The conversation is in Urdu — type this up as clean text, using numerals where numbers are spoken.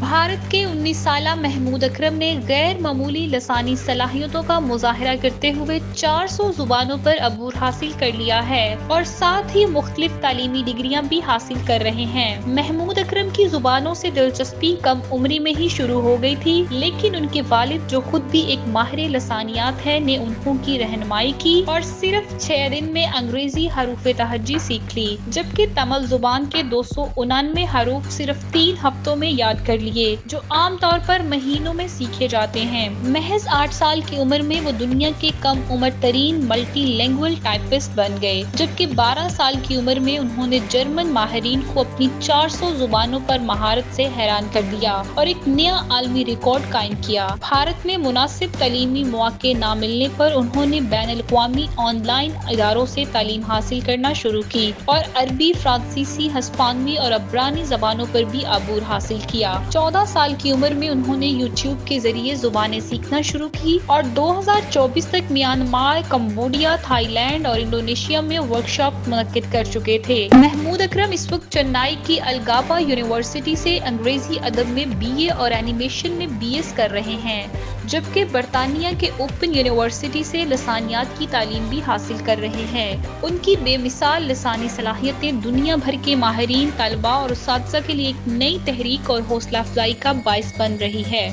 بھارت کے 19 سالہ محمود اکرم نے غیر معمولی لسانی صلاحیتوں کا مظاہرہ کرتے ہوئے 400 زبانوں پر عبور حاصل کر لیا ہے اور ساتھ ہی مختلف تعلیمی ڈگریاں بھی حاصل کر رہے ہیں۔ محمود اکرم کی زبانوں سے دلچسپی کم عمری میں ہی شروع ہو گئی تھی، لیکن ان کے والد جو خود بھی ایک ماہر لسانیات ہے نے انہوں کی رہنمائی کی اور صرف 6 دن میں انگریزی حروف تہجی سیکھ لی، جبکہ تمل زبان کے 299 حروف صرف 3 ہفتوں میں یاد کر لیے، جو عام طور پر مہینوں میں سیکھے جاتے ہیں۔ محض 8 سال کی عمر میں وہ دنیا کے کم عمر ترین ملٹی لینگوئل ٹائپسٹ بن گئے، جبکہ 12 سال کی عمر میں انہوں نے جرمن ماہرین کو اپنی 400 زبانوں پر مہارت سے حیران کر دیا اور ایک نیا عالمی ریکارڈ قائم کیا۔ بھارت میں مناسب تعلیمی مواقع نہ ملنے پر انہوں نے بین الاقوامی آن لائن اداروں سے تعلیم حاصل کرنا شروع کی اور عربی، فرانسیسی، ہسپانوی اور عبرانی زبانوں پر بھی عبور حاصل کیا۔ 14 سال کی عمر میں انہوں نے یوٹیوب کے ذریعے زبانیں سیکھنا شروع کی اور 2024 تک میانمار، کمبوڈیا، تھائی لینڈ اور انڈونیشیا میں ورکشاپ منعقد کر چکے تھے۔ محمود اکرم اس وقت چنئی کی الگابا یونیورسٹی سے انگریزی ادب میں BA اور اینیمیشن میں BS کر رہے ہیں، جبکہ برطانیہ کے اوپن یونیورسٹی سے لسانیات کی تعلیم بھی حاصل کر رہے ہیں۔ ان کی بے مثال لسانی صلاحیتیں دنیا بھر کے ماہرین، طلباء اور اساتذہ کے لیے ایک نئی تحریک اور حوصلہ افزائی کا باعث بن رہی ہے۔